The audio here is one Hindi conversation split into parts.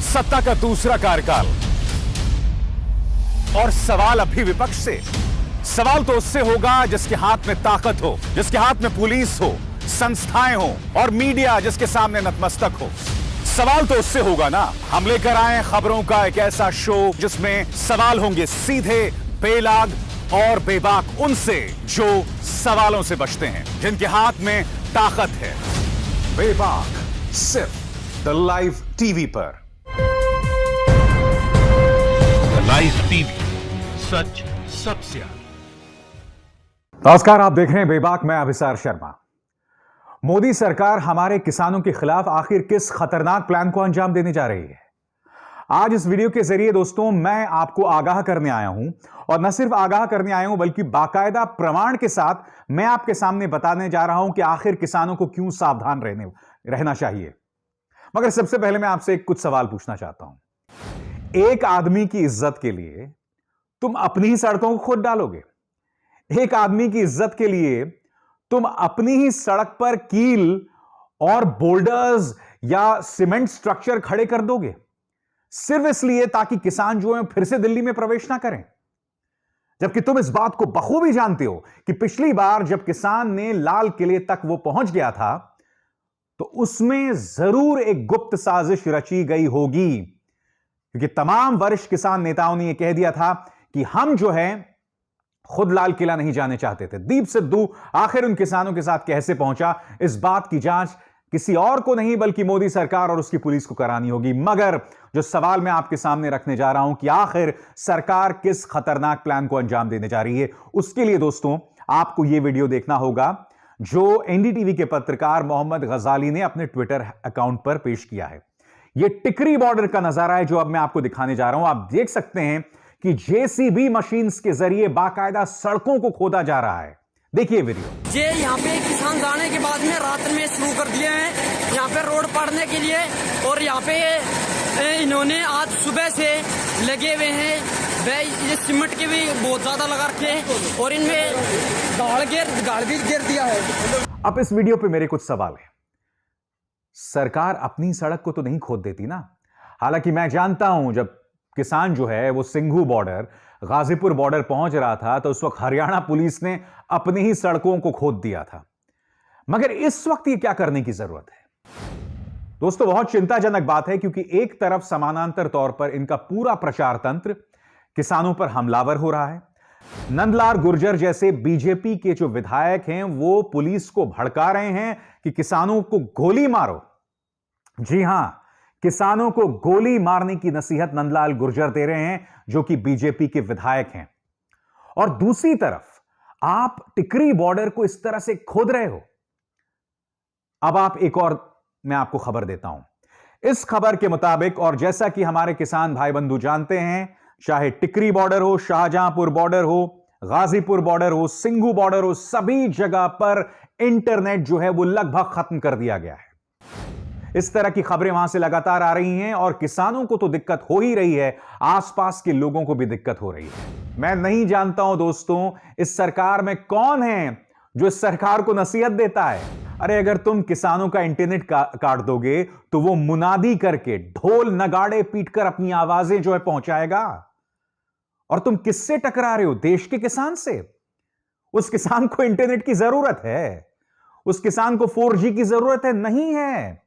सत्ता का दूसरा कार्यकाल और सवाल अभी विपक्ष से। सवाल तो उससे होगा जिसके हाथ में ताकत हो, जिसके हाथ में पुलिस हो, संस्थाएं हो और मीडिया जिसके सामने नतमस्तक हो। सवाल तो उससे होगा ना। हम लेकर आए खबरों का एक ऐसा शो जिसमें सवाल होंगे सीधे, बेलाग और बेबाक उनसे जो सवालों से बचते हैं, जिनके हाथ में ताकत है। बेबाक सिर्फ द लाइव टीवी पर। लाइव टीवी, सच सबसे आगे। नमस्कार, आप देख रहे हैं बेबाक, मैं अभिसार शर्मा। मोदी सरकार हमारे किसानों के खिलाफ आखिर किस खतरनाक प्लान को अंजाम देने जा रही है? आज इस वीडियो के जरिए दोस्तों मैं आपको आगाह करने आया हूं, और न सिर्फ आगाह करने आया हूं बल्कि बाकायदा प्रमाण के साथ मैं आपके सामने बताने जा रहा हूं कि आखिर किसानों को क्यों सावधान रहना चाहिए। मगर सबसे पहले मैं आपसे कुछ सवाल पूछना चाहता हूं। एक आदमी की इज्जत के लिए तुम अपनी ही सड़कों को खोद डालोगे? एक आदमी की इज्जत के लिए तुम अपनी ही सड़क पर कील और बोल्डर्स या सीमेंट स्ट्रक्चर खड़े कर दोगे सिर्फ इसलिए ताकि किसान जो है फिर से दिल्ली में प्रवेश ना करें? जबकि तुम इस बात को बखूबी जानते हो कि पिछली बार जब किसान ने लाल किले तक वो पहुंच गया था तो उसमें जरूर एक गुप्त साजिश रची गई होगी, क्योंकि तमाम वरिष्ठ किसान नेताओं ने यह कह दिया था कि हम जो है खुद लाल किला नहीं जाने चाहते थे। दीप सिद्धू आखिर उन किसानों के साथ कैसे पहुंचा, इस बात की जांच किसी और को नहीं बल्कि मोदी सरकार और उसकी पुलिस को करानी होगी। मगर जो सवाल मैं आपके सामने रखने जा रहा हूं कि आखिर सरकार किस खतरनाक प्लान को अंजाम देने जा रही है, उसके लिए दोस्तों आपको यह वीडियो देखना होगा जो एनडीटीवी के पत्रकार मोहम्मद गजाली ने अपने ट्विटर अकाउंट पर पेश किया है। यह टिकरी बॉर्डर का नजारा है जो अब मैं आपको दिखाने जा रहा हूं। आप देख सकते हैं कि जेसीबी मशीन्स के जरिए बाकायदा सड़कों को खोदा जा रहा है। देखिए वीडियो। ये यहाँ पे किसान जाने के बाद में रात में शुरू कर दिए हैं यहाँ पे रोड पाड़ने के लिए, और यहाँ पे इन्होंने आज सुबह से लगे हुए हैं। ये सीमेंट के भी बहुत ज्यादा लगा रखे हैं और इनमें गाड़ भी गिर दिया है। अब इस वीडियो पे मेरे कुछ सवाल है। सरकार अपनी सड़क को तो नहीं खोद देती ना। हालांकि मैं जानता हूं जब किसान जो है वो सिंघू बॉर्डर, गाजीपुर बॉर्डर पहुंच रहा था तो उस वक्त हरियाणा पुलिस ने अपनी ही सड़कों को खोद दिया था। मगर इस वक्त ये क्या करने की जरूरत है? दोस्तों बहुत चिंताजनक बात है, क्योंकि एक तरफ समानांतर तौर पर इनका पूरा प्रचार तंत्र किसानों पर हमलावर हो रहा है। नंदलाल गुर्जर जैसे बीजेपी के जो विधायक हैं वो पुलिस को भड़का रहे हैं कि किसानों को गोली मारो। जी हां, किसानों को गोली मारने की नसीहत नंदलाल गुर्जर दे रहे हैं जो कि बीजेपी के विधायक हैं। और दूसरी तरफ आप टिकरी बॉर्डर को इस तरह से खोद रहे हो। अब आप एक और मैं आपको खबर देता हूं। इस खबर के मुताबिक, और जैसा कि हमारे किसान भाई बंधु जानते हैं, चाहे टिकरी बॉर्डर हो, शाहजहांपुर बॉर्डर हो, गाजीपुर बॉर्डर हो, सिंघू बॉर्डर हो, सभी जगह पर इंटरनेट जो है वो लगभग खत्म कर दिया गया है। इस तरह की खबरें वहां से लगातार आ रही हैं और किसानों को तो दिक्कत हो ही रही है, आसपास के लोगों को भी दिक्कत हो रही है। मैं नहीं जानता हूं दोस्तों इस सरकार में कौन है जो इस सरकार को नसीहत देता है। अरे अगर तुम किसानों का इंटरनेट काट दोगे तो वो मुनादी करके ढोल नगाड़े पीटकर अपनी आवाजें जो है पहुंचाएगा। और तुम किससे टकरा रहे हो? देश के किसान से। उस किसान को इंटरनेट की जरूरत है, उस किसान को 4G की जरूरत है? नहीं है।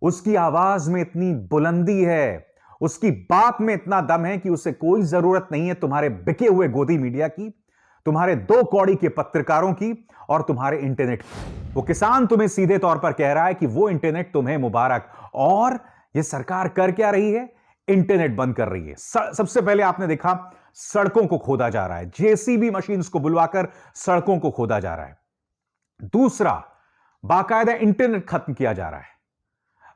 उसकी आवाज में इतनी बुलंदी है, उसकी बात में इतना दम है कि उसे कोई जरूरत नहीं है तुम्हारे बिके हुए गोदी मीडिया की, तुम्हारे 2 कौड़ी के पत्रकारों की और तुम्हारे इंटरनेट की। वो किसान तुम्हें सीधे तौर पर कह रहा है कि वो इंटरनेट तुम्हें मुबारक। और ये सरकार कर क्या रही है? इंटरनेट बंद कर रही है। सबसे पहले आपने देखा सड़कों को खोदा जा रहा है, जेसीबी मशीन्स को बुलवाकर सड़कों को खोदा जा रहा है। दूसरा, बाकायदा इंटरनेट खत्म किया जा रहा है।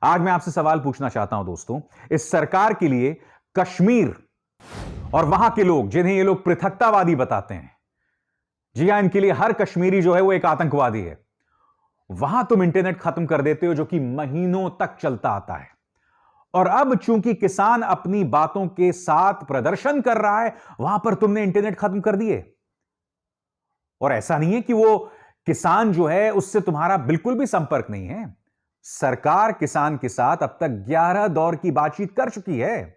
आज मैं आपसे सवाल पूछना चाहता हूं दोस्तों, इस सरकार के लिए कश्मीर और वहां के लोग जिन्हें ये लोग पृथकतावादी बताते हैं, जी हां, इनके लिए हर कश्मीरी जो है वो एक आतंकवादी है। वहां तुम इंटरनेट खत्म कर देते हो जो कि महीनों तक चलता आता है। और अब चूंकि किसान अपनी बातों के साथ प्रदर्शन कर रहा है, वहां पर तुमने इंटरनेट खत्म कर दिए। और ऐसा नहीं है कि वो किसान जो है उससे तुम्हारा बिल्कुल भी संपर्क नहीं है। सरकार किसान के साथ अब तक 11 दौर की बातचीत कर चुकी है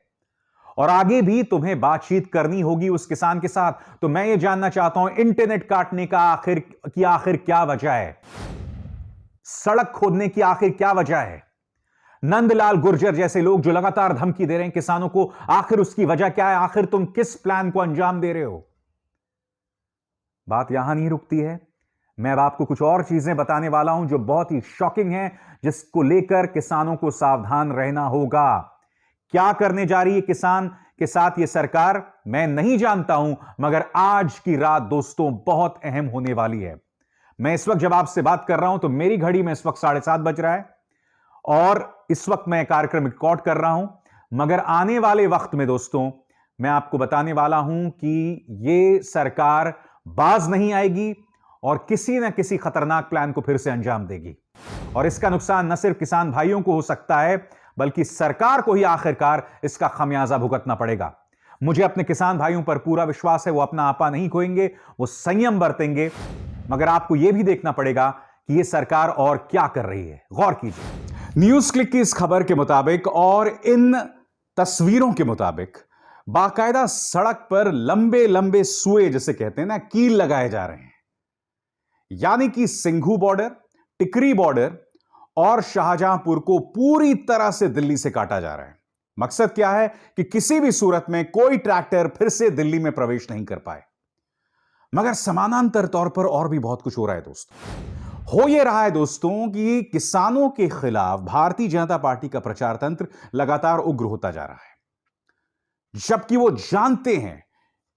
और आगे भी तुम्हें बातचीत करनी होगी उस किसान के साथ। तो मैं यह जानना चाहता हूं, इंटरनेट काटने का आखिर क्या वजह है? सड़क खोदने की आखिर क्या वजह है? नंदलाल गुर्जर जैसे लोग जो लगातार धमकी दे रहे हैं किसानों को, आखिर उसकी वजह क्या है? आखिर तुम किस प्लान को अंजाम दे रहे हो? बात यहां नहीं रुकती है। मैं अब आपको कुछ और चीजें बताने वाला हूं जो बहुत ही शॉकिंग है, जिसको लेकर किसानों को सावधान रहना होगा। क्या करने जा रही है किसान के साथ यह सरकार, मैं नहीं जानता हूं, मगर आज की रात दोस्तों बहुत अहम होने वाली है। मैं इस वक्त जब आपसे बात कर रहा हूं तो मेरी घड़ी में इस वक्त 7:30 बज रहा है और इस वक्त मैं कार्यक्रम रिकॉर्ड कर रहा हूं, मगर आने वाले वक्त में दोस्तों मैं आपको बताने वाला हूं कि यह सरकार बाज नहीं आएगी और किसी न किसी खतरनाक प्लान को फिर से अंजाम देगी। और इसका नुकसान न सिर्फ किसान भाइयों को हो सकता है, बल्कि सरकार को ही आखिरकार इसका खमियाजा भुगतना पड़ेगा। मुझे अपने किसान भाइयों पर पूरा विश्वास है, वो अपना आपा नहीं खोएंगे, वो संयम बरतेंगे, मगर आपको यह भी देखना पड़ेगा कि यह सरकार और क्या कर रही है। गौर कीजिए, न्यूज क्लिक की इस खबर के मुताबिक और इन तस्वीरों के मुताबिक बाकायदा सड़क पर लंबे लंबे सुए, जिसे कहते हैं ना, कील लगाए जा रहे हैं। यानी कि सिंघू बॉर्डर, टिकरी बॉर्डर और शाहजहांपुर को पूरी तरह से दिल्ली से काटा जा रहा है। मकसद क्या है कि किसी भी सूरत में कोई ट्रैक्टर फिर से दिल्ली में प्रवेश नहीं कर पाए। मगर समानांतर तौर पर और भी बहुत कुछ हो रहा है दोस्तों। हो यह रहा है दोस्तों कि किसानों के खिलाफ भारतीय जनता पार्टी का प्रचार तंत्र लगातार उग्र होता जा रहा है, जबकि वो जानते हैं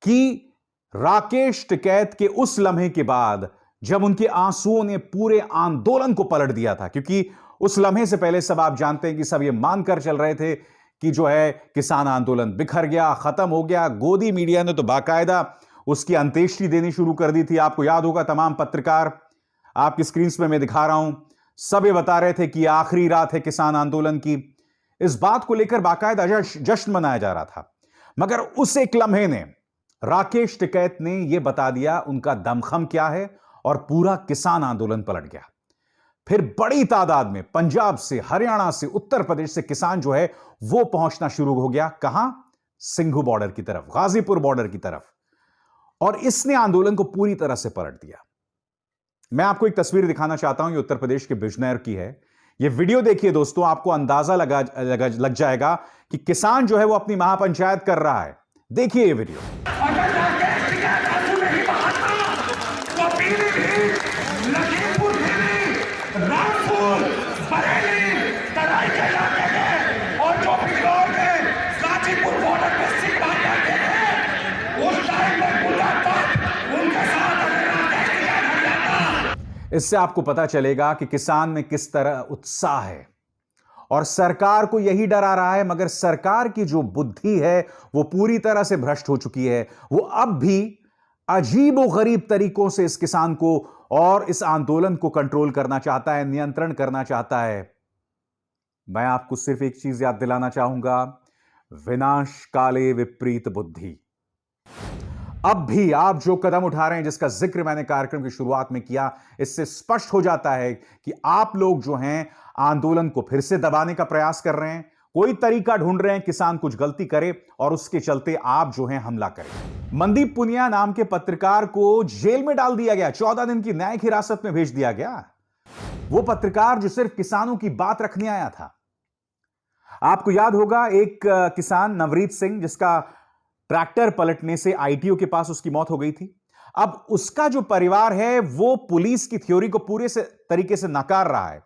कि राकेश टिकैत के उस लम्हे के बाद जब उनके आंसुओं ने पूरे आंदोलन को पलट दिया था, क्योंकि उस लम्हे से पहले सब आप जानते हैं कि सब ये मानकर चल रहे थे कि जो है किसान आंदोलन बिखर गया, खत्म हो गया। गोदी मीडिया ने तो बाकायदा उसकी अंत्येष्टि देनी शुरू कर दी थी। आपको याद होगा, तमाम पत्रकार, आपकी स्क्रीन पे मैं दिखा रहा हूं, सब ये बता रहे थे कि आखिरी रात है किसान आंदोलन की। इस बात को लेकर बाकायदा जश्न मनाया जा रहा था, मगर उस एक लम्हे ने राकेश टिकैत ने यह बता दिया उनका दमखम क्या है और पूरा किसान आंदोलन पलट गया। फिर बड़ी तादाद में पंजाब से, हरियाणा से, उत्तर प्रदेश से किसान जो है वो पहुंचना शुरू हो गया। कहां? सिंघू बॉर्डर की तरफ, गाजीपुर बॉर्डर की तरफ। और इसने आंदोलन को पूरी तरह से पलट दिया। मैं आपको एक तस्वीर दिखाना चाहता हूं, ये उत्तर प्रदेश के बिजनौर की है। ये वीडियो देखिए दोस्तों, आपको अंदाजा लग जाएगा कि किसान जो है वो अपनी महापंचायत कर रहा है। देखिए ये वीडियो। इससे आपको पता चलेगा कि किसान में किस तरह उत्साह है और सरकार को यही डरा रहा है, मगर सरकार की जो बुद्धि है वो पूरी तरह से भ्रष्ट हो चुकी है। वो अब भी अजीब और गरीब तरीकों से इस किसान को और इस आंदोलन को कंट्रोल करना चाहता है, नियंत्रण करना चाहता है। मैं आपको सिर्फ एक चीज याद दिलाना चाहूंगा, विनाश काले विपरीत बुद्धि। अब भी आप जो कदम उठा रहे हैं, जिसका जिक्र मैंने कार्यक्रम की शुरुआत में किया, इससे स्पष्ट हो जाता है कि आप लोग जो हैं आंदोलन को फिर से दबाने का प्रयास कर रहे हैं। कोई तरीका ढूंढ रहे हैं किसान कुछ गलती करे और उसके चलते आप जो हैं हमला करें। मनदीप पुनिया नाम के पत्रकार को जेल में डाल दिया गया, 14 दिन की न्यायिक हिरासत में भेज दिया गया। वो पत्रकार जो सिर्फ किसानों की बात रखने आया था। आपको याद होगा एक किसान नवरीत सिंह, जिसका ट्रैक्टर पलटने से आईटीओ के पास उसकी मौत हो गई थी। अब उसका जो परिवार है वो पुलिस की थ्योरी को पूरे तरीके से नकार रहा है।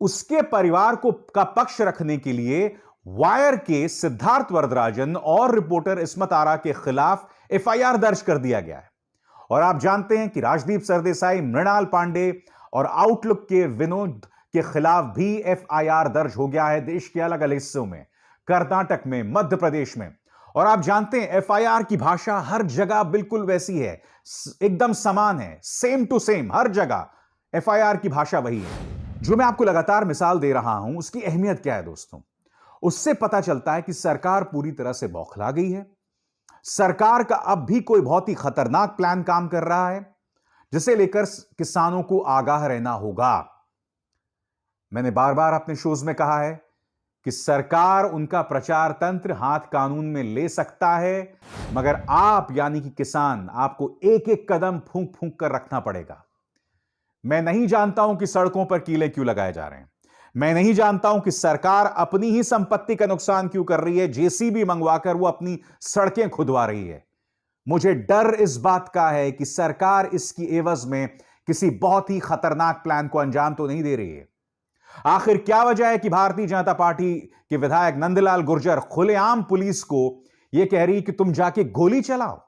उसके परिवार का पक्ष रखने के लिए वायर के सिद्धार्थ वरदराजन और रिपोर्टर इस्मत आरा के खिलाफ एफआईआर दर्ज कर दिया गया है। और आप जानते हैं कि राजदीप सरदेसाई, मृणाल पांडे और आउटलुक के विनोद के खिलाफ भी एफआईआर दर्ज हो गया है, देश के अलग अलग हिस्सों में, कर्नाटक में, मध्य प्रदेश में। और आप जानते हैं एफआईआर की भाषा हर जगह बिल्कुल वैसी है, एकदम समान है, सेम टू सेम, हर जगह एफआईआर की भाषा वही है। जो मैं आपको लगातार मिसाल दे रहा हूं, उसकी अहमियत क्या है दोस्तों? उससे पता चलता है कि सरकार पूरी तरह से बौखला गई है। सरकार का अब भी कोई बहुत ही खतरनाक प्लान काम कर रहा है, जिसे लेकर किसानों को आगाह रहना होगा। मैंने बार बार अपने शोज में कहा है कि सरकार उनका प्रचार तंत्र हाथ कानून में ले सकता है, मगर आप यानी कि किसान, आपको एक एक कदम फूंक फूंक कर रखना पड़ेगा। मैं नहीं जानता हूं कि सड़कों पर कीले क्यों लगाए जा रहे हैं। मैं नहीं जानता हूं कि सरकार अपनी ही संपत्ति का नुकसान क्यों कर रही है, जेसीबी मंगवाकर वो अपनी सड़कें खुदवा रही है। मुझे डर इस बात का है कि सरकार इसकी एवज में किसी बहुत ही खतरनाक प्लान को अंजाम तो नहीं दे रही है। आखिर क्या वजह है कि भारतीय जनता पार्टी के विधायक नंदलाल गुर्जर खुलेआम पुलिस को यह कह रही कि तुम जाके गोली चलाओ,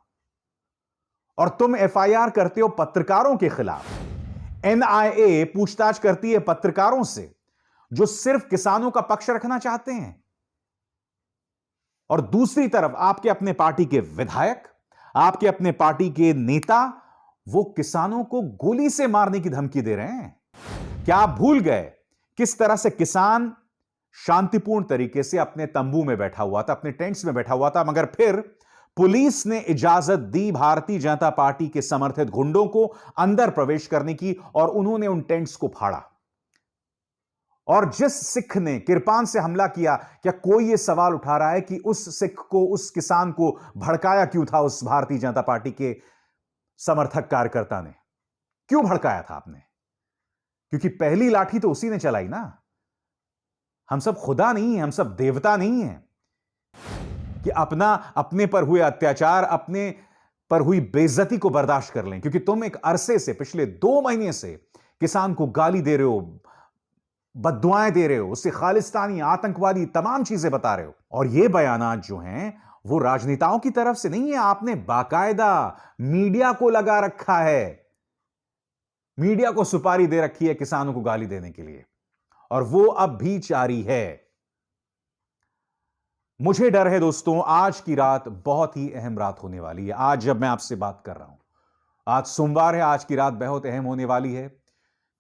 और तुम एफआईआर करते हो पत्रकारों के खिलाफ। एनआईए पूछताछ करती है पत्रकारों से जो सिर्फ किसानों का पक्ष रखना चाहते हैं, और दूसरी तरफ आपके अपने पार्टी के विधायक, आपके अपने पार्टी के नेता वो किसानों को गोली से मारने की धमकी दे रहे हैं। क्या आप भूल गए किस तरह से किसान शांतिपूर्ण तरीके से अपने तंबू में बैठा हुआ था, अपने टेंट्स में बैठा हुआ था, मगर फिर पुलिस ने इजाजत दी भारतीय जनता पार्टी के समर्थित गुंडों को अंदर प्रवेश करने की, और उन्होंने उन टेंट्स को फाड़ा। और जिस सिख ने किरपान से हमला किया, क्या कोई यह सवाल उठा रहा है कि उस सिख को, उस किसान को भड़काया क्यों था उस भारतीय जनता पार्टी के समर्थक कार्यकर्ता ने? क्यों भड़काया था आपने? क्योंकि पहली लाठी तो उसी ने चलाई ना। हम सब खुदा नहीं है, हम सब देवता नहीं है कि अपने पर हुए अत्याचार, अपने पर हुई बेइज्जती को बर्दाश्त कर लें। क्योंकि तुम एक अरसे से, पिछले 2 महीने से किसान को गाली दे रहे हो, बद्दुआएं दे रहे हो, उससे खालिस्तानी, आतंकवादी तमाम चीजें बता रहे हो। और ये बयानात जो हैं वो राजनेताओं की तरफ से नहीं है, आपने बाकायदा मीडिया को लगा रखा है, मीडिया को सुपारी दे रखी है किसानों को गाली देने के लिए, और वो अब भी जारी है। मुझे डर है दोस्तों, आज की रात बहुत ही अहम रात होने वाली है। आज जब मैं आपसे बात कर रहा हूं, आज सोमवार है, आज की रात बहुत अहम होने वाली है।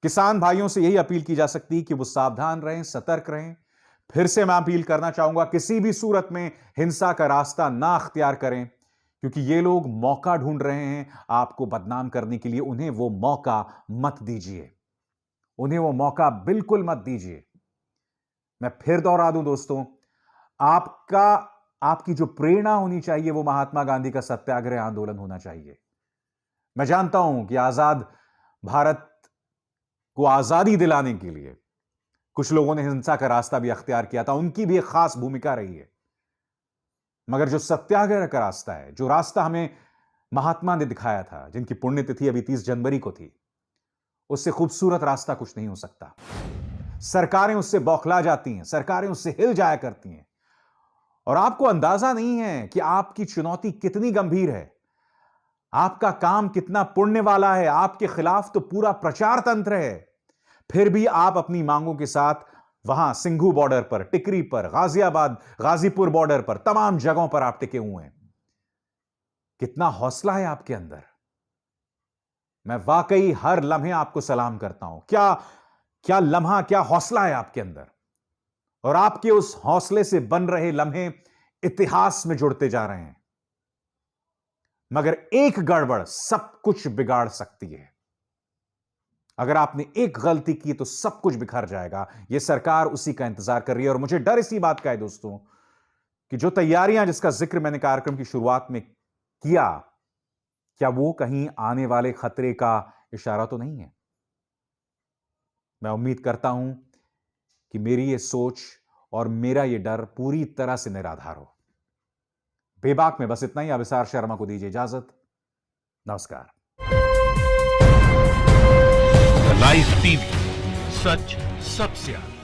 किसान भाइयों से यही अपील की जा सकती है कि वो सावधान रहें, सतर्क रहें। फिर से मैं अपील करना चाहूंगा, किसी भी सूरत में हिंसा का रास्ता ना अख्तियार करें, क्योंकि ये लोग मौका ढूंढ रहे हैं आपको बदनाम करने के लिए। उन्हें वो मौका मत दीजिए, उन्हें वो मौका बिल्कुल मत दीजिए। मैं फिर दोहरा दूं दोस्तों, आपकी जो प्रेरणा होनी चाहिए वो महात्मा गांधी का सत्याग्रह आंदोलन होना चाहिए। मैं जानता हूं कि आजाद भारत को आजादी दिलाने के लिए कुछ लोगों ने हिंसा का रास्ता भी अख्तियार किया था, उनकी भी एक खास भूमिका रही है। मगर जो सत्याग्रह का रास्ता है, जो रास्ता हमें महात्मा ने दिखाया था, जिनकी पुण्यतिथि अभी 30 जनवरी को थी, उससे खूबसूरत रास्ता कुछ नहीं हो सकता। सरकारें उससे बौखला जाती हैं, सरकारें उससे हिल जाया करती हैं, और आपको अंदाजा नहीं है कि आपकी चुनौती कितनी गंभीर है, आपका काम कितना पुण्य वाला है। आपके खिलाफ तो पूरा प्रचार तंत्र है, फिर भी आप अपनी मांगों के साथ वहां सिंघू बॉर्डर पर, टिकरी पर, गाजियाबाद, गाजीपुर बॉर्डर पर, तमाम जगहों पर आप टिके हुए हैं। कितना हौसला है आपके अंदर। मैं वाकई हर लम्हे आपको सलाम करता हूं। क्या लम्हा, क्या हौसला है आपके अंदर, और आपके उस हौसले से बन रहे लम्हे इतिहास में जुड़ते जा रहे हैं। मगर एक गड़बड़ सब कुछ बिगाड़ सकती है। अगर आपने एक गलती की तो सब कुछ बिखर जाएगा। यह सरकार उसी का इंतजार कर रही है, और मुझे डर इसी बात का है दोस्तों कि जो तैयारियां, जिसका जिक्र मैंने कार्यक्रम की शुरुआत में किया, क्या वो कहीं आने वाले खतरे का इशारा तो नहीं है? मैं उम्मीद करता हूं कि मेरी ये सोच और मेरा ये डर पूरी तरह से निराधार हो। बेबाक में बस इतना ही। अभिसार शर्मा को दीजिए इजाजत। नमस्कार। लाइव टीवी, सच सबसे आगे।